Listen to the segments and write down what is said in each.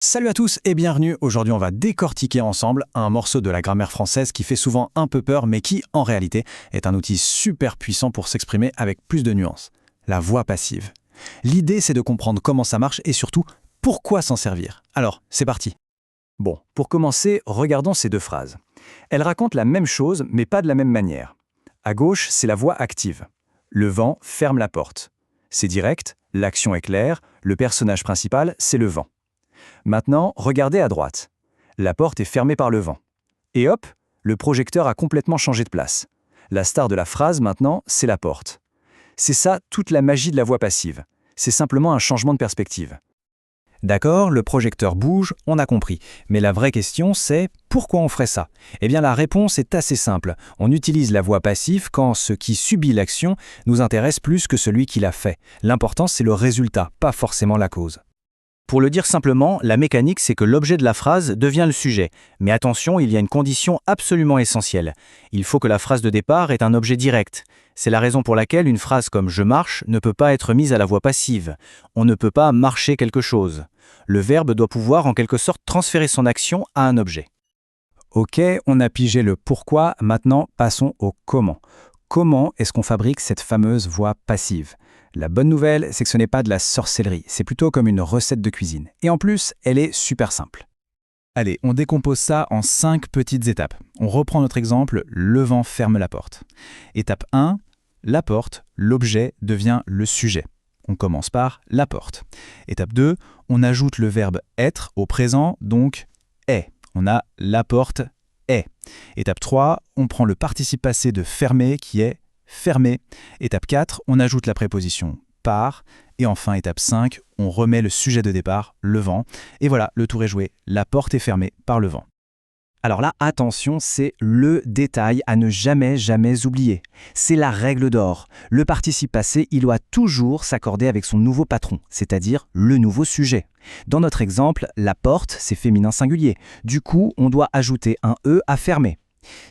Salut à tous et bienvenue. Aujourd'hui, on va décortiquer ensemble un morceau de la grammaire française qui fait souvent un peu peur, mais qui, en réalité, est un outil super puissant pour s'exprimer avec plus de nuances. La voix passive. L'idée, c'est de comprendre comment ça marche et surtout, pourquoi s'en servir. Alors, c'est parti. Bon, pour commencer, regardons ces deux phrases. Elles racontent la même chose, mais pas de la même manière. À gauche, c'est la voix active. Le vent ferme la porte. C'est direct, l'action est claire, le personnage principal, c'est le vent. Maintenant, regardez à droite. La porte est fermée par le vent. Et hop, le projecteur a complètement changé de place. La star de la phrase, maintenant, c'est la porte. C'est ça toute la magie de la voix passive. C'est simplement un changement de perspective. D'accord, le projecteur bouge, on a compris. Mais la vraie question, c'est pourquoi on ferait ça? Eh bien, la réponse est assez simple. On utilise la voix passive quand ce qui subit l'action nous intéresse plus que celui qui l'a fait. L'important, c'est le résultat, pas forcément la cause. Pour le dire simplement, la mécanique, c'est que l'objet de la phrase devient le sujet. Mais attention, il y a une condition absolument essentielle. Il faut que la phrase de départ ait un objet direct. C'est la raison pour laquelle une phrase comme « je marche » ne peut pas être mise à la voix passive. On ne peut pas marcher quelque chose. Le verbe doit pouvoir en quelque sorte transférer son action à un objet. Ok, on a pigé le pourquoi, maintenant passons au comment. Comment est-ce qu'on fabrique cette fameuse voix passive ? La bonne nouvelle, c'est que ce n'est pas de la sorcellerie, c'est plutôt comme une recette de cuisine. Et en plus, elle est super simple. Allez, on décompose ça en 5 petites étapes. On reprend notre exemple, le vent ferme la porte. Étape 1, la porte, l'objet devient le sujet. On commence par la porte. Étape 2, on ajoute le verbe être au présent, donc est. On a la porte est. Étape 3, on prend le participe passé de fermer qui est fermé. Étape 4, on ajoute la préposition par. Et enfin, étape 5, on remet le sujet de départ, le vent. Et voilà, le tour est joué. La porte est fermée par le vent. Alors là, attention, c'est le détail à ne jamais oublier. C'est la règle d'or. Le participe passé, il doit toujours s'accorder avec son nouveau patron, c'est-à-dire le nouveau sujet. Dans notre exemple, la porte, c'est féminin singulier. Du coup, on doit ajouter un « e » à fermer.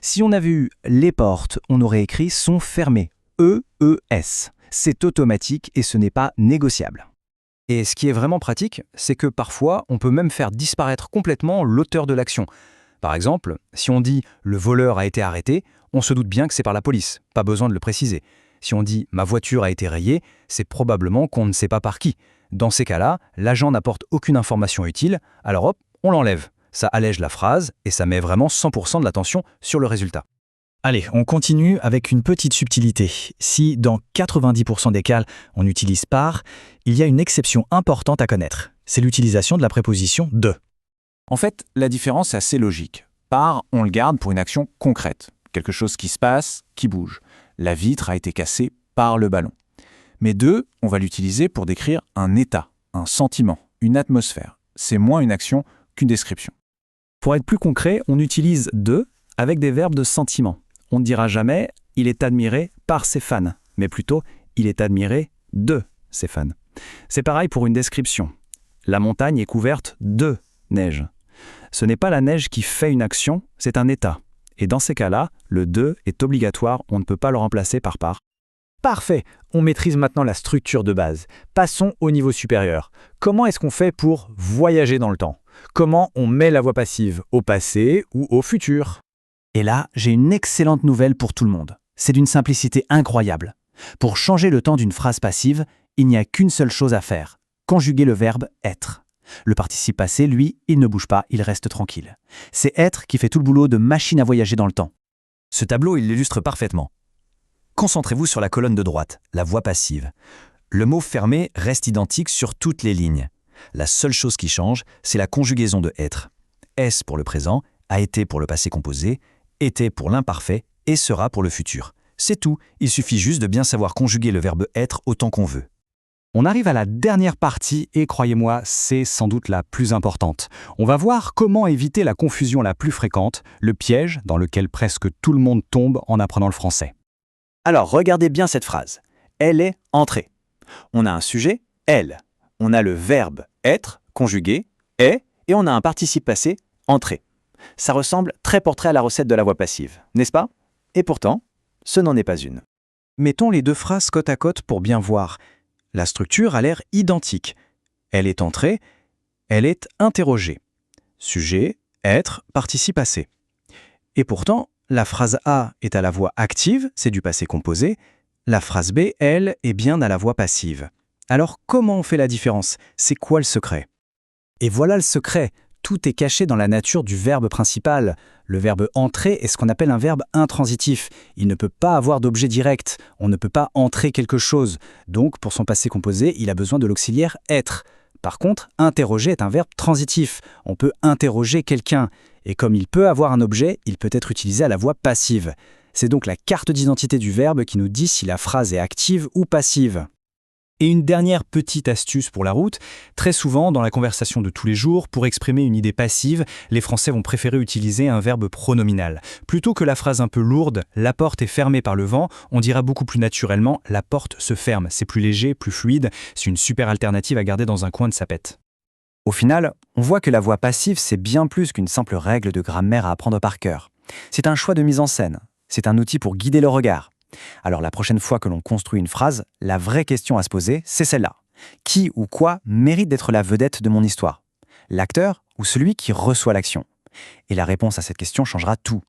Si on avait eu les portes, on aurait écrit sont fermées, E-E-S. C'est automatique et ce n'est pas négociable. Et ce qui est vraiment pratique, c'est que parfois, on peut même faire disparaître complètement l'auteur de l'action. Par exemple, si on dit « le voleur a été arrêté », on se doute bien que c'est par la police, pas besoin de le préciser. Si on dit « ma voiture a été rayée », c'est probablement qu'on ne sait pas par qui. Dans ces cas-là, l'agent n'apporte aucune information utile, alors hop, on l'enlève. Ça allège la phrase et ça met vraiment 100% de l'attention sur le résultat. Allez, on continue avec une petite subtilité. Si dans 90% des cas, on utilise par, il y a une exception importante à connaître. C'est l'utilisation de la préposition de. En fait, la différence est assez logique. Par, on le garde pour une action concrète, quelque chose qui se passe, qui bouge. La vitre a été cassée par le ballon. Mais de, on va l'utiliser pour décrire un état, un sentiment, une atmosphère. C'est moins une action qu'une description. Pour être plus concret, on utilise de avec des verbes de sentiment. On ne dira jamais « il est admiré par ses fans », mais plutôt « il est admiré de ses fans ». C'est pareil pour une description. La montagne est couverte de neige. Ce n'est pas la neige qui fait une action, c'est un état. Et dans ces cas-là, le « de » est obligatoire, on ne peut pas le remplacer par « par ». Parfait, on maîtrise maintenant la structure de base. Passons au niveau supérieur. Comment est-ce qu'on fait pour voyager dans le temps ? Comment on met la voix passive au passé ou au futur ? Et là, j'ai une excellente nouvelle pour tout le monde. C'est d'une simplicité incroyable. Pour changer le temps d'une phrase passive, il n'y a qu'une seule chose à faire. Conjuguer le verbe « être ». Le participe passé, lui, il ne bouge pas, il reste tranquille. C'est « être » qui fait tout le boulot de machine à voyager dans le temps. Ce tableau, il l'illustre parfaitement. Concentrez-vous sur la colonne de droite, la voix passive. Le mot « fermé » reste identique sur toutes les lignes. La seule chose qui change, c'est la conjugaison de « être ». S pour le présent, a été pour le passé composé, était pour l'imparfait et sera pour le futur. C'est tout, il suffit juste de bien savoir conjuguer le verbe « être » autant qu'on veut. On arrive à la dernière partie et croyez-moi, c'est sans doute la plus importante. On va voir comment éviter la confusion la plus fréquente, le piège dans lequel presque tout le monde tombe en apprenant le français. Alors, regardez bien cette phrase. Elle est entrée. On a un sujet, elle. On a le verbe être, conjugué, est, et on a un participe passé, entrer. Ça ressemble très portrait à la recette de la voix passive, n'est-ce pas ? Et pourtant, ce n'en est pas une. Mettons les deux phrases côte à côte pour bien voir. La structure a l'air identique. Elle est entrée, Elle est interrogée. Sujet, être, participe passé. Et pourtant, la phrase A est à la voix active, c'est du passé composé. La phrase B, elle, est bien à la voix passive. Alors comment on fait la différence? C'est quoi le secret? Et voilà le secret. Tout est caché dans la nature du verbe principal. Le verbe entrer est ce qu'on appelle un verbe intransitif. Il ne peut pas avoir d'objet direct. On ne peut pas entrer quelque chose. Donc, pour son passé composé, il a besoin de l'auxiliaire être. Par contre, interroger est un verbe transitif. On peut interroger quelqu'un. Et comme il peut avoir un objet, il peut être utilisé à la voix passive. C'est donc la carte d'identité du verbe qui nous dit si la phrase est active ou passive. Et une dernière petite astuce pour la route, très souvent dans la conversation de tous les jours, pour exprimer une idée passive, les Français vont préférer utiliser un verbe pronominal. Plutôt que la phrase un peu lourde « la porte est fermée par le vent », on dira beaucoup plus naturellement « la porte se ferme ». C'est plus léger, plus fluide, c'est une super alternative à garder dans un coin de sa pète. Au final, on voit que la voix passive, c'est bien plus qu'une simple règle de grammaire à apprendre par cœur. C'est un choix de mise en scène, c'est un outil pour guider le regard. Alors la prochaine fois que l'on construit une phrase, la vraie question à se poser, c'est celle-là. Qui ou quoi mérite d'être la vedette de mon histoire? L'acteur ou celui qui reçoit l'action? Et la réponse à cette question changera tout.